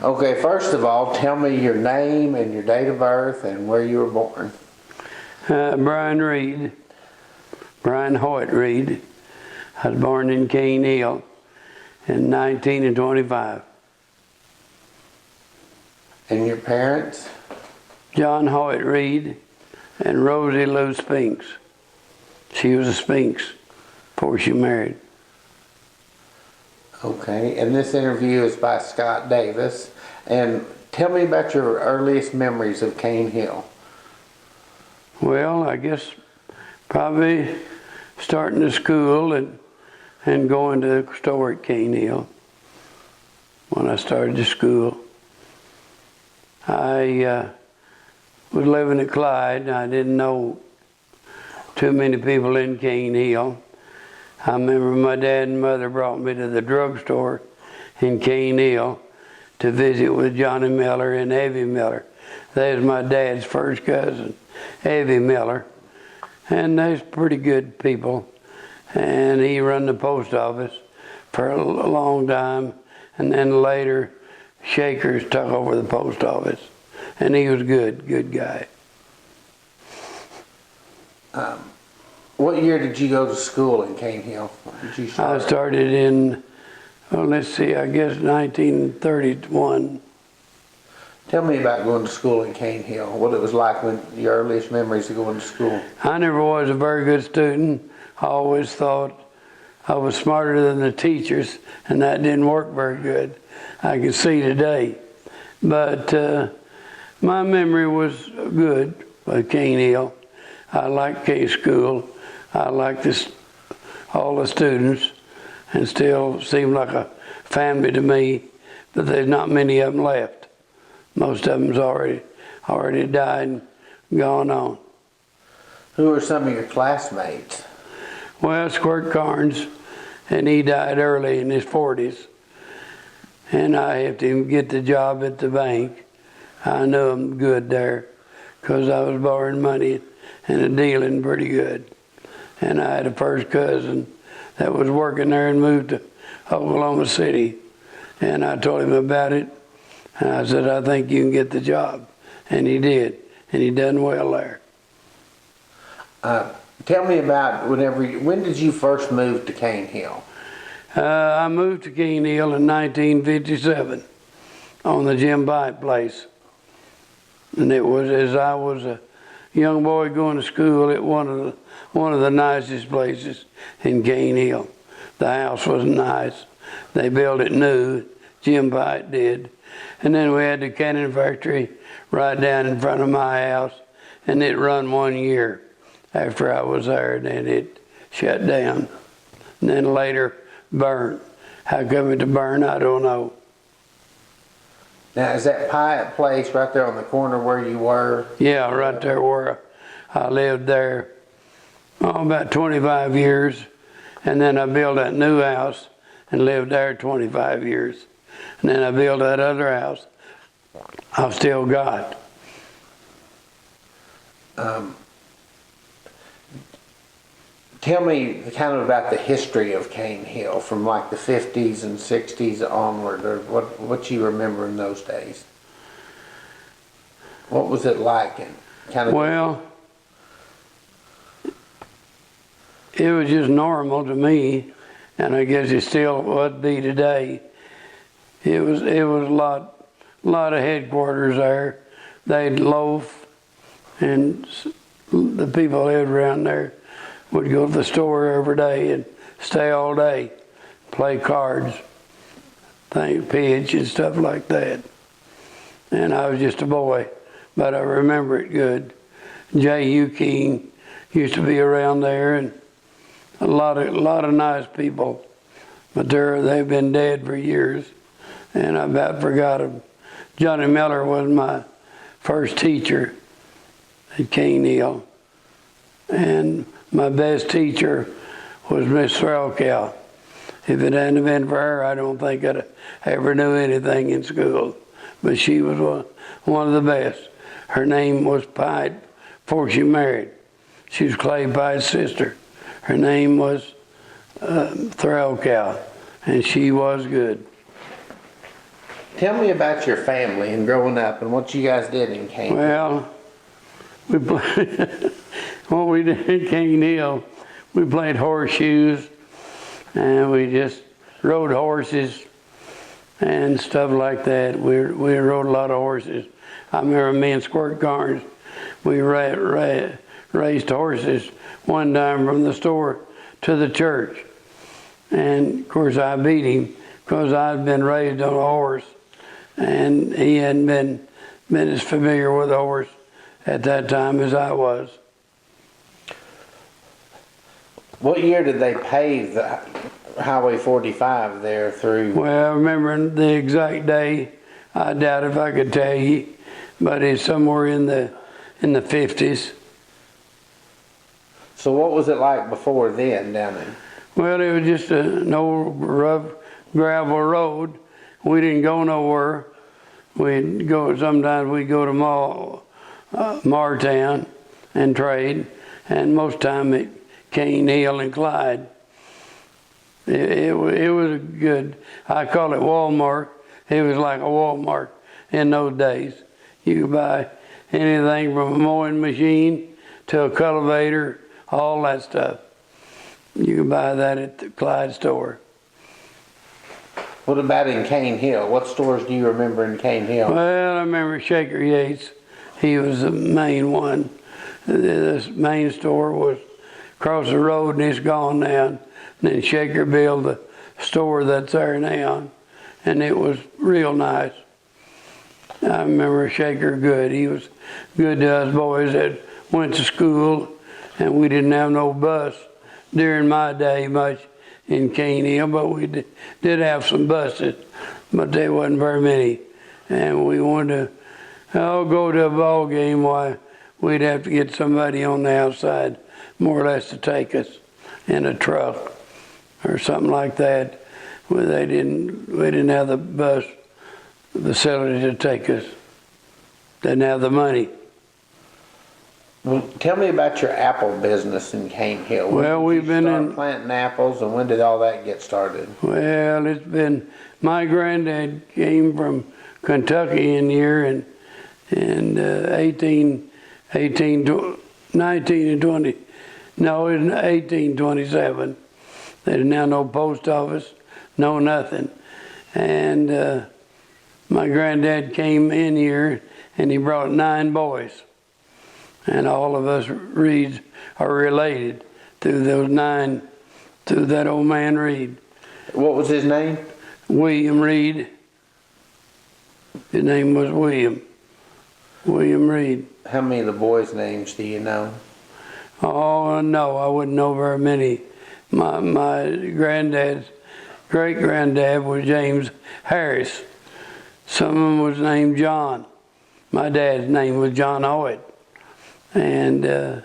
Okay, first of all, tell me your name and your date of birth and where you were born. Bryan Reed, Bryan Hoyt Reed. I was born in Cane Hill in 1925. And your parents? John Hoyt Reed and Rosie Lou Spinks. She was a Spinks before she married. Okay, and this interview is by Scott Davis. And tell me about your earliest memories of Cane Hill. Well, I guess probably starting to school and going to the store at Cane Hill when I started to school. I was living at Clyde. I didn't know too many people in Cane Hill. I remember my dad and mother brought me to the drugstore in Cane Hill to visit with Johnny Miller and Evie Miller. They was my dad's first cousin, Evie Miller. And they's pretty good people. And he run the post office for a long time. And then later, Shakers took over the post office. And he was good guy. What year did you go to school in Cane Hill? Did you start? I started in, well, let's see, I guess 1931. Tell me about going to school in Cane Hill, what it was like when your earliest memories of going to school. I never was a very good student. I always thought I was smarter than the teachers, and that didn't work very good. I can see today. But my memory was good at Cane Hill. I liked K School. I liked all the students, and still seemed like a family to me, but there's not many of them left. Most of them's already died and gone on. Who are some of your classmates? Well, Squirt Carnes, and he died early in his 40s. And I helped him get the job at the bank. I knew him good there because I was borrowing money and dealing pretty good. And I had a first cousin that was working there and moved to Oklahoma City. And I told him about it. And I said, I think you can get the job. And he did. And he done well there. Tell me about when did you first move to Cane Hill? I moved to Cane Hill in 1957 on the Jim Bite place. And it was as I was a young boy going to school at one of the nicest places in Cane Hill. The house was nice. They built it new, Jim Bite did. And then we had the cannon factory right down in front of my house, and it run 1 year after I was there, and then it shut down. And then later burned. How come it to burn, I don't know. Now, is that Pyatt place right there on the corner where you were? Yeah, right there where I lived there about 25 years. And then I built that new house and lived there 25 years. And then I built that other house I've still got. Tell me kind of about the history of Cane Hill from like the 50s and 60s onward, or what you remember in those days. What was it like? And Well, it was just normal to me, and I guess it still would be today. It was a lot of headquarters there. They'd loaf, and the people lived around there would go to the store every day and stay all day, play cards, pitch and stuff like that. And I was just a boy, but I remember it good. J.U. King used to be around there, and a lot of nice people. But they've been dead for years, and I about forgot them. Johnny Miller was my first teacher at Cane Hill, and my best teacher was Miss Threlkow. If it hadn't been for her, I don't think I'd ever knew anything in school. But she was one of the best. Her name was Pyatt before she married. She was Clay Pyatt's sister. Her name was Threlkow, and she was good. Tell me about your family and growing up and what you guys did in Cane Hill. Well, we played, what we did in Cane Hill, we played horseshoes, and we just rode horses and stuff like that. We rode a lot of horses. I remember me and Squirt Carnes, we raced horses one time from the store to the church. And of course I beat him because I'd been raised on a horse, and he hadn't been as familiar with a horse at that time as I was. What year did they pave the Highway 45 there through? Well, I remember the exact day. I doubt if I could tell you, but it's somewhere in the 50s. So what was it like before then down there? Well, it was just an old rough gravel road. We didn't go nowhere. Sometimes we'd go to Martown and trade, and most time at Cane Hill and Clyde. It was a good, I call it Walmart. It was like a Walmart in those days. You could buy anything from a mowing machine to a cultivator, all that stuff. You could buy that at the Clyde store. What about in Cane Hill? What stores do you remember in Cane Hill? Well, I remember Shaker Yates. He was the main one. This main store was across the road and it's gone now. And then Shaker built the store that's there now. And it was real nice. I remember Shaker good. He was good to us boys that went to school, and we didn't have no bus during my day much in Cane Hill, but we did have some buses, but they wasn't very many. And we wanted to go to a ball game, why we'd have to get somebody on the outside more or less to take us in a truck or something like that. We didn't have the bus facility to take us. Didn't have the money. Well, tell me about your apple business in Cane Hill. Well, we've been in planting apples, and when did all that get started? Well, it's been, my granddad came from Kentucky in here in 1827. They didn't have no post office, no nothing. And my granddad came in here and he brought 9 boys. And all of us Reeds are related through those 9, through that old man Reed. What was his name? William Reed. His name was William Reed. How many of the boys' names do you know? Oh, no, I wouldn't know very many. My granddad's great-granddad was James Harris. Some of them was named John. My dad's name was John Hoyt. And I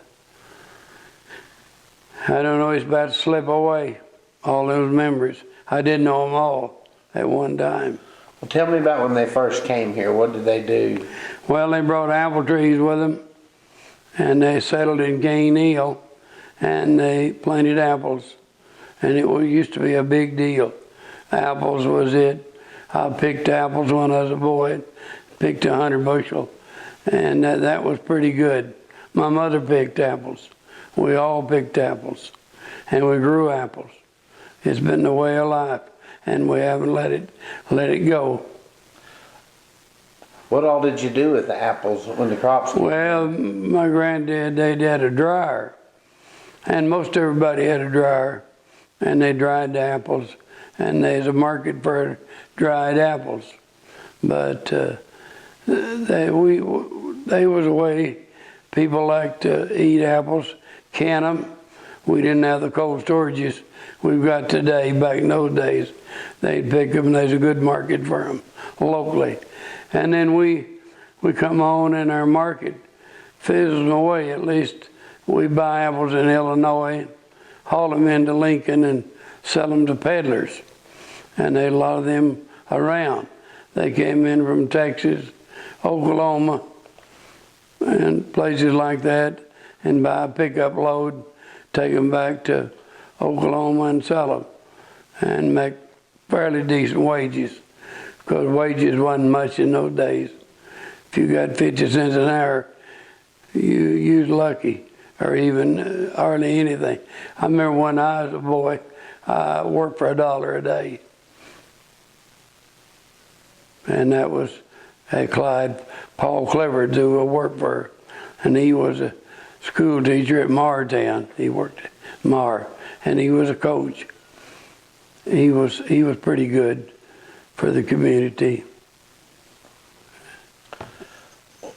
don't know, it's about to slip away, all those memories. I didn't know them all at one time. Well, tell me about when they first came here. What did they do? Well, they brought apple trees with them, and they settled in Cane Hill, and they planted apples. And it used to be a big deal. Apples was it. I picked apples when I was a boy, picked 100 bushel, and that was pretty good. My mother picked apples. We all picked apples, and we grew apples. It's been the way of life, and we haven't let it go. What all did you do with the apples when the crops came? Well, my granddad, they had a dryer, and most everybody had a dryer, and they dried the apples, and there's a market for dried apples. But they was a way people liked to eat apples, can them. We didn't have the cold storages we've got today. Back in those days, they'd pick them, and there's a good market for them locally. And then we come on in our market fizzling away. At least we buy apples in Illinois, haul them into Lincoln, and sell them to peddlers. And there's a lot of them around. They came in from Texas, Oklahoma, and places like that, and buy a pickup load, take them back to Oklahoma and sell them, and make fairly decent wages. Of because wages wasn't much in those days. If you got 50 cents an hour, you was lucky, or even hardly anything. I remember when I was a boy, I worked for $1 a day. And that was at Clyde. Paul Clever do a work for, and he was a school teacher at Martown. He worked at Mar, and he was a coach. He was pretty good for the community.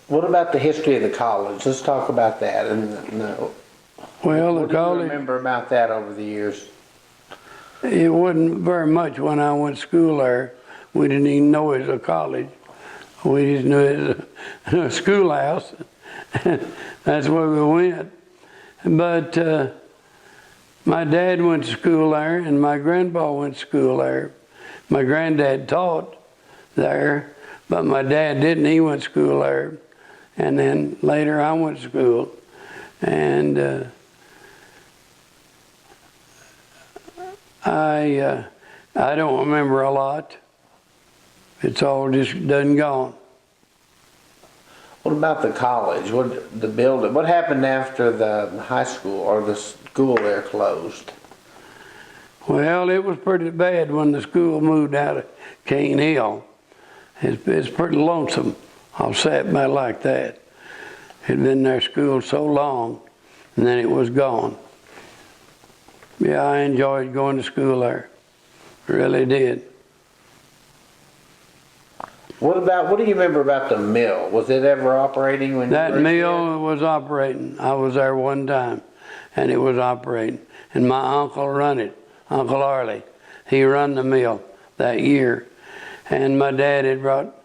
What about the history of the college? Let's talk about that. Well, the what college. do you remember about that over the years? It wasn't very much when I went to school there. We didn't even know it was a college. We just knew it was a schoolhouse. That's where we went. But my dad went to school there, and my grandpa went to school there. My granddad taught there, but my dad didn't. He went to school there. And then later I went to school. And I don't remember a lot. It's all just done gone. What about the college? The building? What happened after the high school or the school there closed? Well, it was pretty bad when the school moved out of Cane Hill. It's pretty lonesome. I'll say it about like that. Had been their school so long, and then it was gone. Yeah, I enjoyed going to school there. Really did. What do you remember about the mill? Was it ever operating when That you were a mill was operating. I was there one time, and it was operating. And my uncle run it, Uncle Arlie. He run the mill that year. And my dad had brought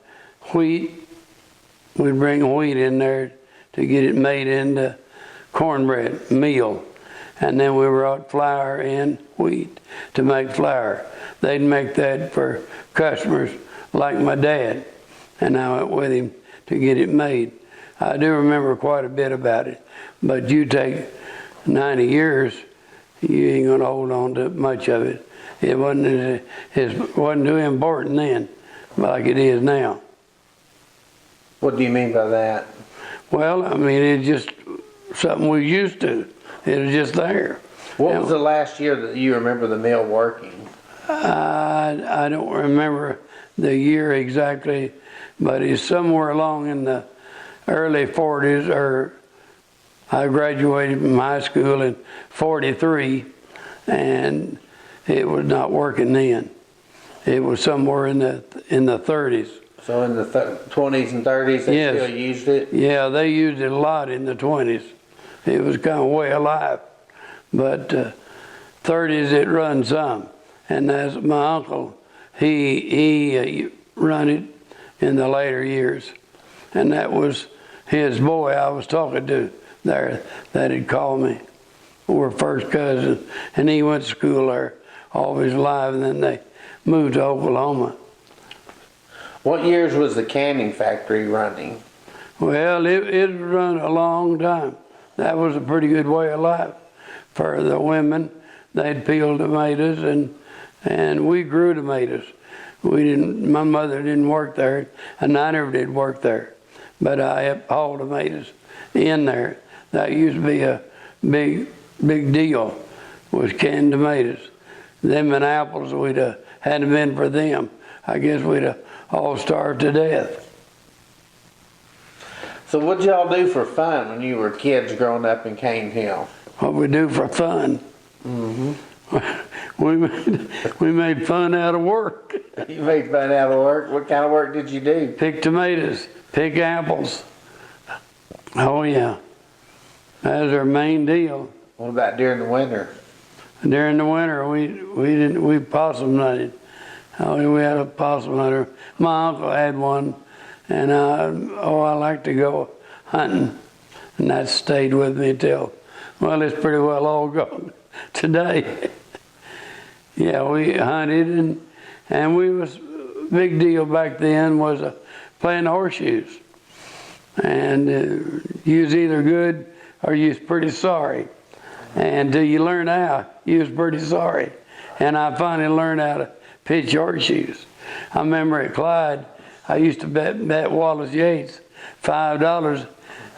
wheat. We'd bring wheat in there to get it made into cornbread meal. And then we brought flour and wheat to make flour. They'd make that for customers like my dad, and I went with him to get it made. I do remember quite a bit about it, but you take 90 years, you ain't gonna hold on to much of it. It wasn't too important then, like it is now. What do you mean by that? Well, I mean, it's just something we used to. It was just there. What was the last year that you remember the mill working? I don't remember the year exactly, but it's somewhere along in the early 40s, or I graduated from high school in 43, and it was not working then. It was somewhere in the 30s. So in the 20s and 30s, they Yes. still used it? Yeah, they used it a lot in the 20s. It was kind of way alive. But 30s, it run some. And that's my uncle. He run it in the later years. And that was his boy I was talking to there that had called me. We're first cousins. And he went to school there all his life, and then they moved to Oklahoma. What years was the canning factory running? Well, it run a long time. That was a pretty good way of life for the women. They'd peel tomatoes, and we grew tomatoes. My mother didn't work there, and I never did work there. But I had hauled tomatoes in there. That used to be a big deal, was canned tomatoes. Them and apples, hadn't been for them, I guess we'd have all starved to death. So what'd y'all do for fun when you were kids growing up in Cane Hill? What we do for fun? We made fun out of work. You made fun out of work? What kind of work did you do? Pick tomatoes, pick apples. Oh yeah, that was our main deal. What about during the winter? During the winter, we possum hunted. We had a possum hunter. My uncle had one, and I like to go hunting, and that stayed with me till, well, it's pretty well all gone today. Yeah, we hunted, and we was, big deal back then was playing horseshoes. And you was either good or you was pretty sorry. And till you learn how, you was pretty sorry. And I finally learned how to pitch horseshoes. I remember at Clyde, I used to bet Wallace Yates $5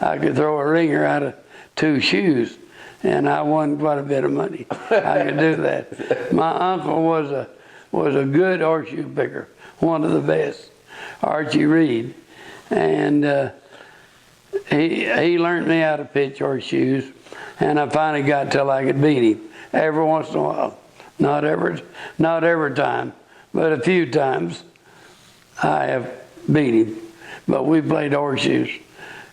I could throw a ringer out of 2 shoes, and I won quite a bit of money. I could do that. My uncle was a good horseshoe picker, one of the best, Bryan Reed, and he learned me how to pitch horseshoes, and I finally got till I could beat him. Every once in a while, not every time, but a few times I have beat him. But we played horseshoes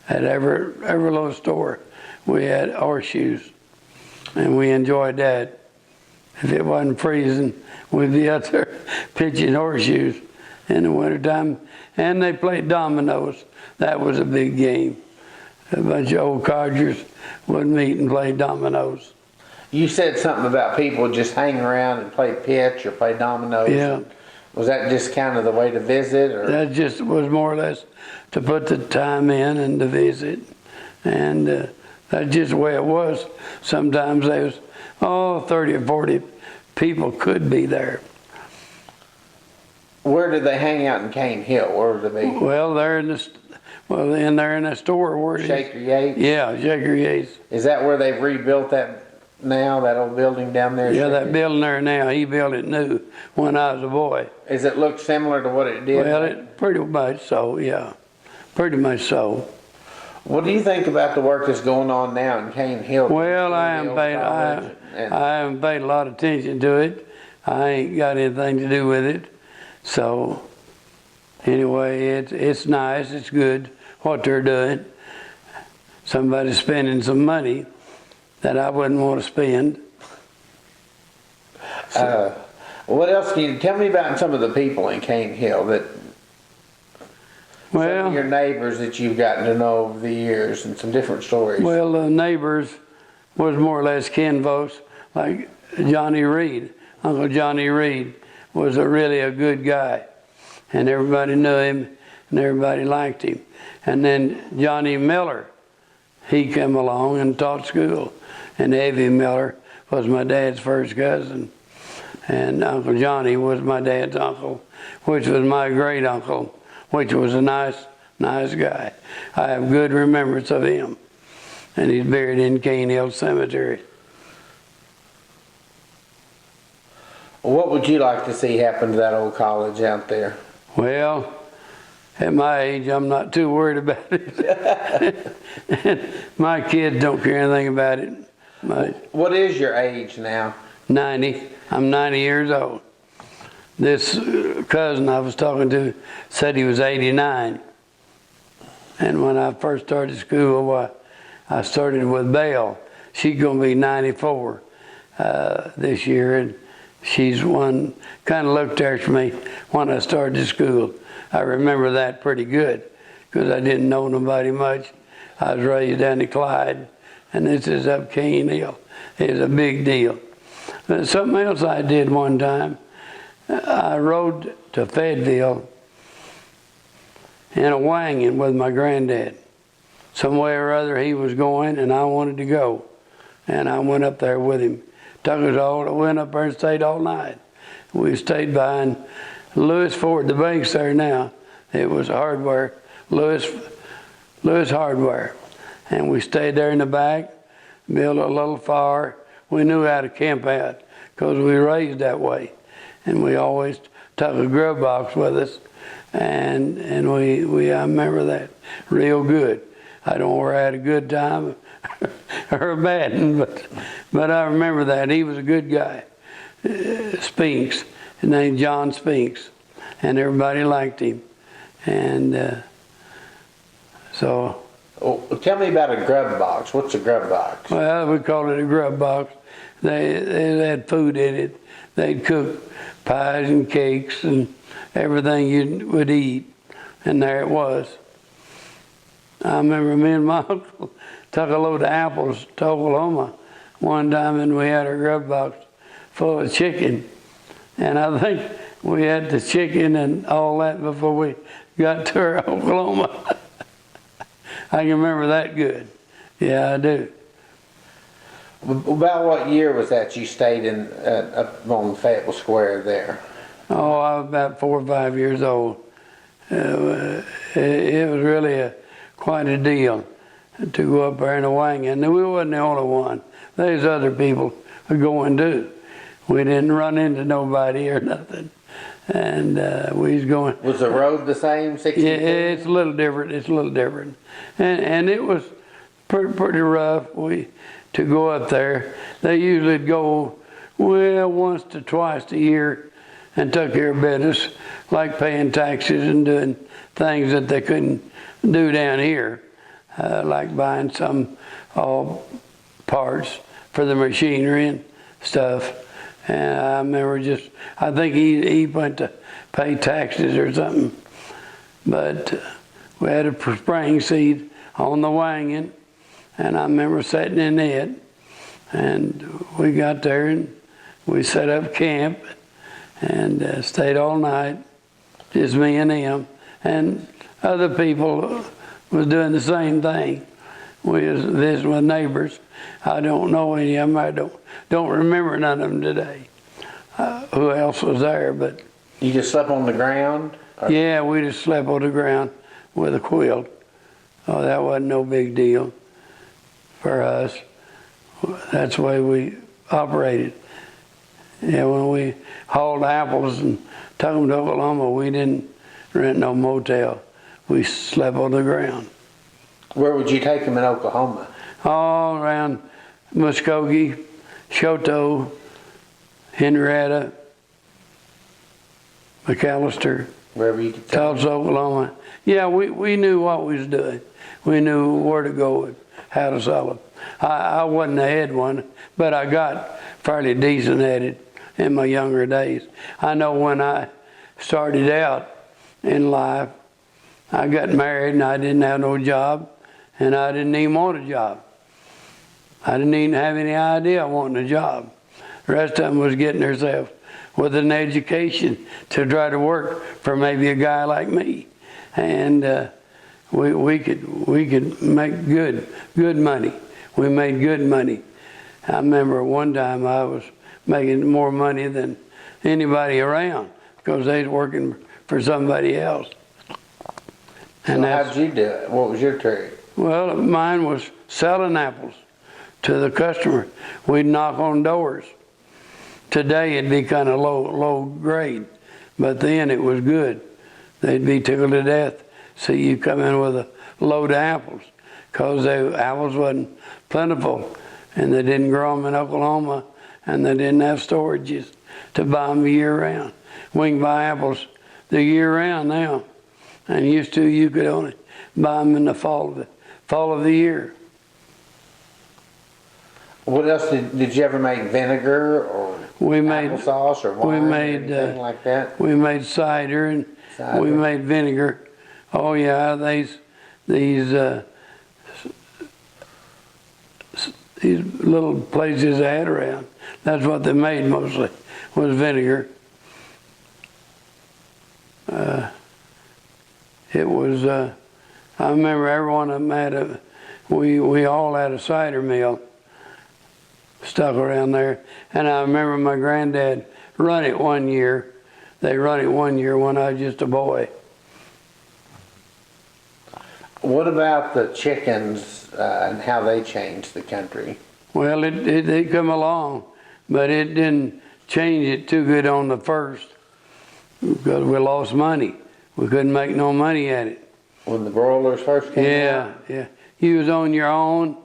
at every little store. We had horseshoes, and we enjoyed that. If it wasn't freezing, we'd be out there pitching horseshoes in the wintertime. And they played dominoes. That was a big game. A bunch of old codgers would meet and play dominoes. You said something about people just hang around and play pitch or play dominoes. Yeah. Was that just kind of the way to visit? Or? That just was more or less to put the time in and to visit. And that's just the way it was. Sometimes there was, 30 or 40 people could be there. Where did they hang out in Cane Hill? Where would they be? Well, they're in the store where it is. Shaker Yates? Yeah, Shaker Yates. Is that where they've rebuilt that now, that old building down there? Yeah, Shaker? that building there now, he built it new when I was a boy. Does it look similar to what it did? Well, it pretty much so, yeah. Pretty much so. What do you think about the work that's going on now in Cane Hill? Well, I haven't paid a lot of attention to it. I ain't got anything to do with it. So, anyway, it's nice, it's good what they're doing. Somebody's spending some money that I wouldn't want to spend. What else can you tell me about some of the people in Cane Hill that some of your neighbors that you've gotten to know over the years and some different stories? Well, the neighbors was more or less kinfolks, like Johnny Reed. Uncle Johnny Reed was really a good guy, and everybody knew him and everybody liked him. And then Johnny Miller, he came along and taught school. And Evie Miller was my dad's first cousin. And Uncle Johnny was my dad's uncle, which was my great uncle, which was a nice guy. I have good remembrance of him. And he's buried in Cane Hill Cemetery. What would you like to see happen to that old college out there? Well, at my age, I'm not too worried about it. My kids don't care anything about it much. What is your age now? 90. I'm 90 years old. This cousin I was talking to said he was 89. And when I first started school, I started with Belle. She's going to be 94 this year. And she's one kind of looked after me when I started school. I remember that pretty good because I didn't know nobody much. I was raised down in Clyde, and this is up Cane Hill. It's a big deal. But something else I did one time, I rode to Fayetteville in a wagon with my granddad. Some way or other he was going, and I wanted to go. And I went up there with him. Took us all, went up there and stayed all night. We stayed behind Lewis Ford, the bank's there now. It was hardware, Lewis Hardware. And we stayed there in the back, built a little fire. We knew how to camp out because we were raised that way. And we always took a grub box with us. And I remember that real good. I don't know where I had a good time or a bad one, but I remember that. He was a good guy. Spinks, his name John Spinks, and everybody liked him. And so. Oh, tell me about a grub box. What's a grub box? Well, we called it a grub box. They had food in it. They'd cook pies and cakes and everything you would eat, and there it was. I remember me and my uncle took a load of apples to Oklahoma one time, and we had a grub box full of chicken. And I think we had the chicken and all that before we got to Oklahoma. I can remember that good. Yeah, I do. About what year was that you stayed in up on Fayetteville Square there? Oh, I was about 4 or 5 years old. It was really quite a deal to go up there in a wagon. And we wasn't the only one. There's other people going too. We didn't run into nobody or nothing. And we was going. Was the road the same, 62? Yeah, it's a little different. It's a little different. And it was pretty rough to go up there. They usually go, well, once to twice a year and took care of business, like paying taxes and doing things that they couldn't do down here, like buying some parts for the machinery and stuff. And I remember I think he went to pay taxes or something. But we had a spring seat on the wagon, and I remember sitting in it. And we got there and we set up camp and stayed all night, just me and him. And other people was doing the same thing. We was visiting with neighbors. I don't know any of them. I don't remember none of them today. Who else was there? But you just slept on the ground? Yeah, we just slept on the ground with a quilt. Oh, that wasn't no big deal for us. That's the way we operated. Yeah, when we hauled apples and took them to Oklahoma, we didn't rent no motel. We slept on the ground. Where would you take them in Oklahoma? All around Muskogee, Choteau, Henrietta, McAllister, Wherever you could take Tulsa, Oklahoma. Yeah, we knew what we was doing. We knew where to go and how to sell them. I wasn't a head one, but I got fairly decent at it in my younger days. I know when I started out in life, I got married and I didn't have no job, and I didn't even want a job. I didn't even have any idea I wanted a job. The rest of them was getting themselves with an education to try to work for maybe a guy like me, and we could make good money. We made good money. I remember one time I was making more money than anybody around because they was working for somebody else. And so how'd you do it? What was your trade? Well, mine was selling apples to the customer. We'd knock on doors. Today it'd be kind of low grade, but then it was good. They'd be tickled to death. See you come in with a load of apples, because the apples wasn't plentiful, and they didn't grow them in Oklahoma, and they didn't have storages to buy them year round. We can buy apples the year round now, and used to you could only buy them in the fall of the year. What else did you ever make? Vinegar or applesauce or wine or anything like that? We made cider and we made vinegar. Oh yeah, these little places I had around, that's what they made mostly, was vinegar. It was, I remember every one of them we all had a cider mill stuck around there. And I remember my granddad run it one year. They run it one year when I was just a boy. What about the chickens and how they changed the country? Well, they come along, but it didn't change it too good on the first, because we lost money. We couldn't make no money at it. When the broilers first came out? Yeah. You was on your own,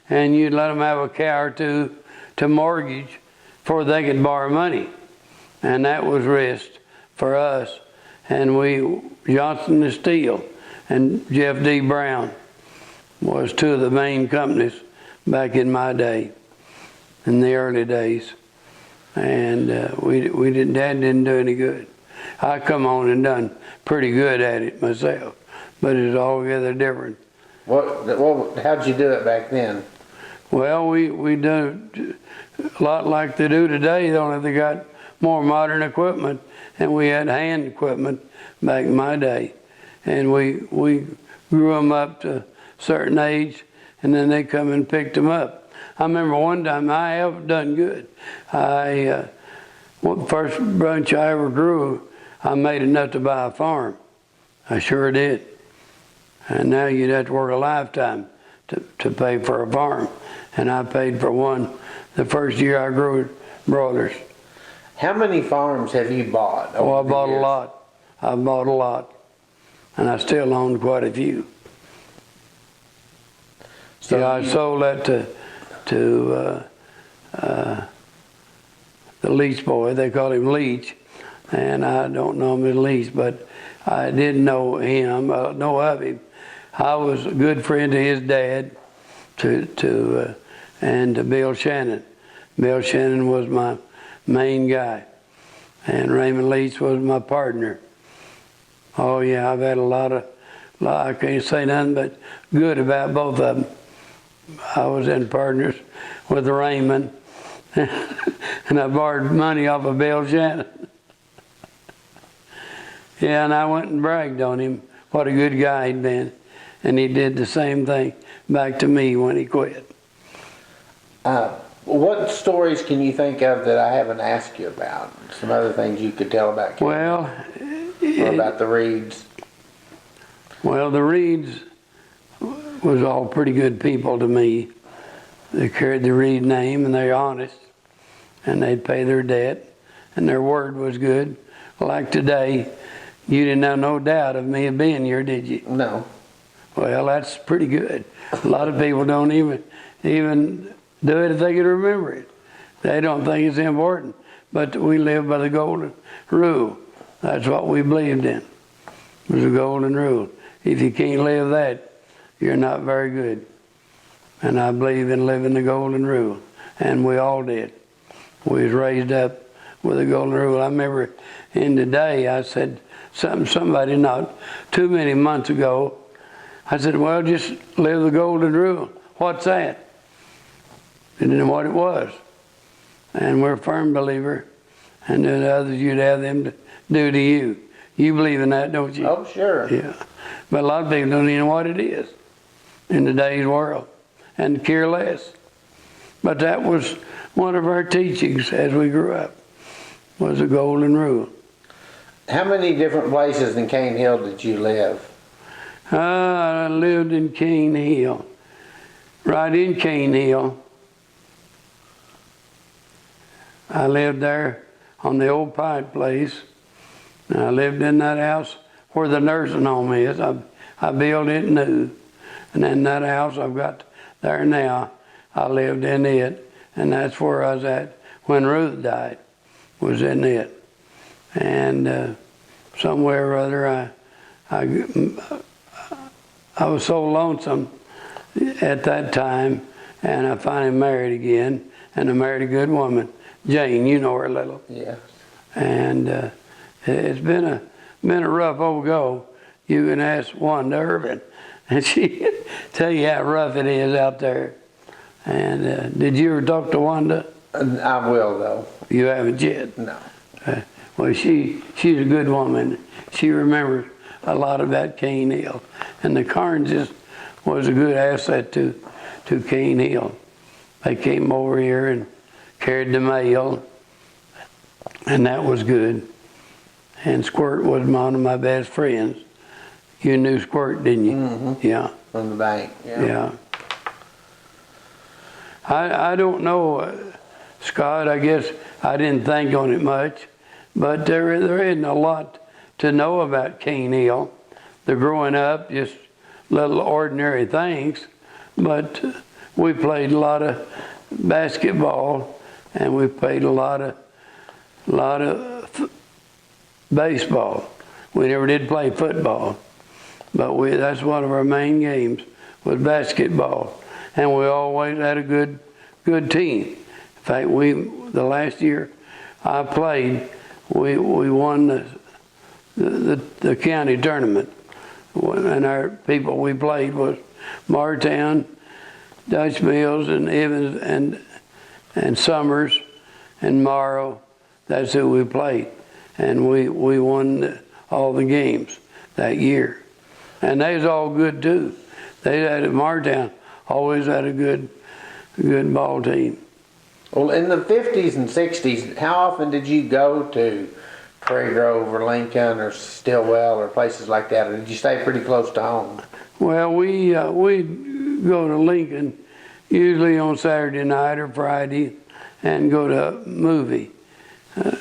and you'd let them have a cow or two to mortgage before they could borrow money. And that was risk for us. And Johnson and Steele and Jeff D. Brown was two of the main companies back in my day, in the early days. And Dad didn't do any good. I come on and done pretty good at it myself, but it's altogether different. How'd you do it back then? Well, we done a lot like they do today, only they got more modern equipment, and we had hand equipment back in my day. And we grew them up to a certain age, and then they come and picked them up. I remember one time I have done good. Well, the first bunch I ever grew, I made enough to buy a farm. I sure did. And now you'd have to work a lifetime to pay for a farm. And I paid for one the first year I grew broilers. How many farms have you bought? Oh, I over the bought a years? lot. I bought a lot. And I still own quite a few. So Yeah, I sold that to the Leach boy. They call him Leach. And I don't know him as Leach, but I didn't know him, know of him. I was a good friend to his dad, and to Bill Shannon. Bill Shannon was my main guy, and Raymond Leach was my partner. Oh yeah, I've had a lot, I can't say nothing but good about both of them. I was in partners with Raymond, and I borrowed money off of Bill Shannon. Yeah, and I went and bragged on him, what a good guy he'd been. And he did the same thing back to me when he quit. What stories can you think of that I haven't asked you about? Some other things you could tell about Cane Well, Hill? Or about the Reeds? Well, the Reeds was all pretty good people to me. They carried the Reed name, and they're honest, and they'd pay their debt, and their word was good. Like today, you didn't have no doubt of me being here, did you? No. Well, that's pretty good. A lot of people don't even do it if they could remember it. They don't think it's important. But we live by the golden rule. That's what we believed in. It was the golden rule. If you can't live that, you're not very good. And I believe in living the golden rule. And we all did. We was raised up with the golden rule. I remember in the day I said somebody not too many months ago, I said, well, just live the golden rule. What's that? They didn't know what it was. And we're a firm believer. And then the others you'd have them to do to you. You believe in that, don't you? Oh, sure. Yeah. But a lot of people don't even know what it is in today's world and care less. But that was one of our teachings as we grew up, was the golden rule. How many different places in Cane Hill did you live? I lived in Cane Hill, right in Cane Hill. I lived there on the old Pike place. And I lived in that house where the nursing home is. I built it new. And in that house I've got there now, I lived in it. And that's where I was at when Ruth died, was in it. And somewhere or other I was so lonesome at that time, and I finally married again, and I married a good woman, Jane. You know her a little. Yeah. And it's been a rough old go. You can ask Wanda Irvin, and she tell you how rough it is out there. And did you ever talk to Wanda? I will, though. You haven't yet? No. Well, she's a good woman. She remembers a lot about Cane Hill. And the Carnes was a good asset to Cane Hill. They came over here and carried the mail, and that was good. And Squirt was one of my best friends. You knew Squirt, didn't you? Mm-hmm. Yeah. From the bank. Yeah. I don't know, Scott, I guess I didn't think on it much, but there isn't a lot to know about Cane Hill. They're growing up, just little ordinary things, but we played a lot of basketball, and we played a lot of baseball. We never did play football, but that's one of our main games, was basketball. And we always had a good team. In fact, the last year I played, we won the county tournament. And our people we played was Martown, Dutch Mills, and Evans, and Summers, and Morrow. That's who we played. And we won all the games that year. And they was all good too. They had Martown always had a good ball team. Well, in the 50s and 60s, how often did you go to Prairie Grove or Lincoln or Stillwell or places like that? Or did you stay pretty close to home? Well, we go to Lincoln usually on Saturday night or Friday and go to a movie,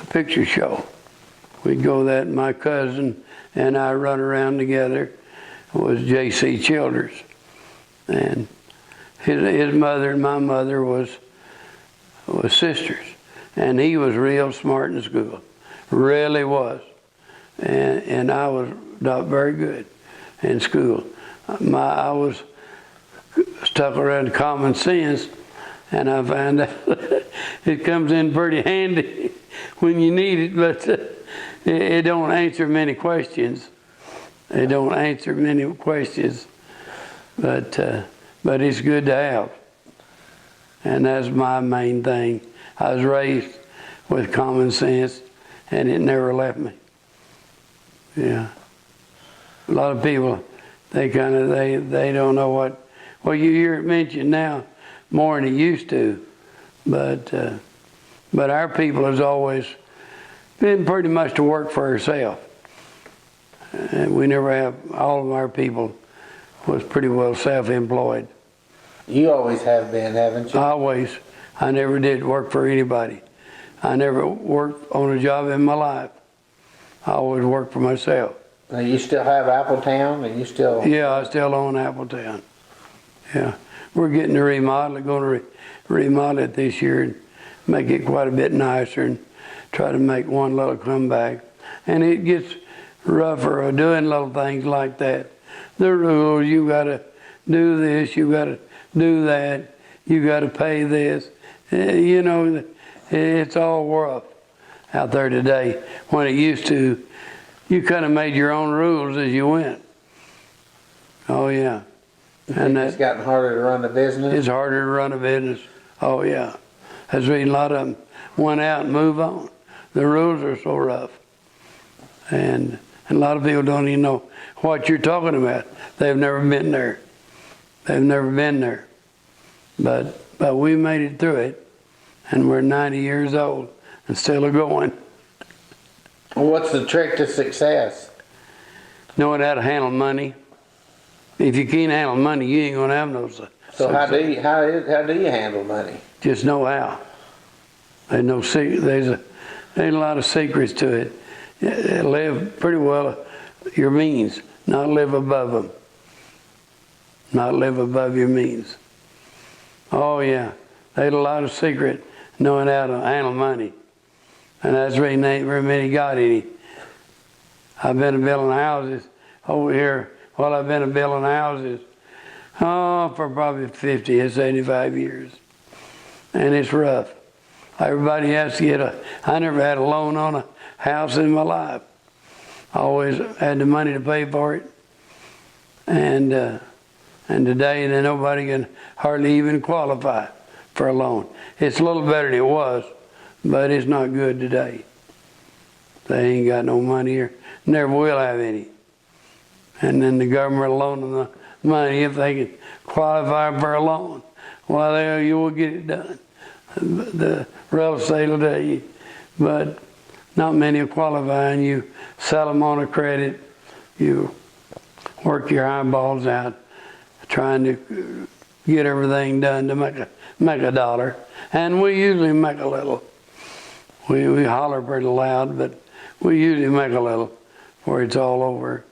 picture show. We'd go that, my cousin and I run around together. It was J.C. Childers. And his mother and my mother was sisters. And he was real smart in school. Really was. And I was not very good in school. I was stuck around common sense, and I found out it comes in pretty handy when you need it, but it don't answer many questions. It don't answer many questions, but it's good to have. And that's my main thing. I was raised with common sense, and it never left me. Yeah. A lot of people, they don't know what, well, you hear it mentioned now more than it used to, but our people has always been pretty much to work for ourselves. We never have, all of our people was pretty well self-employed. You always have been, haven't you? Always. I never did work for anybody. I never worked on a job in my life. I always worked for myself. Now you still have Appletown, and you still... Yeah, I still own Appletown. Yeah. We're getting to remodel it, going to remodel it this year and make it quite a bit nicer and try to make one little comeback. And it gets rougher doing little things like that. The rules, you got to do this, you got to do that, you got to pay this. You know, it's all rough out there today. When it used to, you kind of made your own rules as you went. Oh yeah. And it's gotten harder to run a business? It's harder to run a business. Oh yeah. I was reading a lot of them went out and move on. The rules are so rough. And a lot of people don't even know what you're talking about. They've never been there. They've never been there. But we made it through it, and we're 90 years old and still going. Well, what's the trick to success? Knowing how to handle money. If you can't handle money, you ain't gonna have no success. So how do you handle money? Just know how. There's no secret. There's a lot of secrets to it. Live pretty well your means, not live above them. Not live above your means. Oh yeah, there's a lot of secret knowing how to handle money. And that's really ain't very many got any. I've been building houses over here. Well, I've been building houses for probably 50 or 75 years. And it's rough. Everybody has to get I never had a loan on a house in my life. I always had the money to pay for it. And today, nobody can hardly even qualify for a loan. It's a little better than it was, but it's not good today. They ain't got no money here, never will have any. And then the government will loan them the money if they can qualify for a loan. Well, you will get it done. The real estate will tell you, but not many will qualify, and you sell them on a credit. You work your eyeballs out trying to get everything done to make a dollar, and we usually make a little. We holler pretty loud, but we usually make a little before it's all over.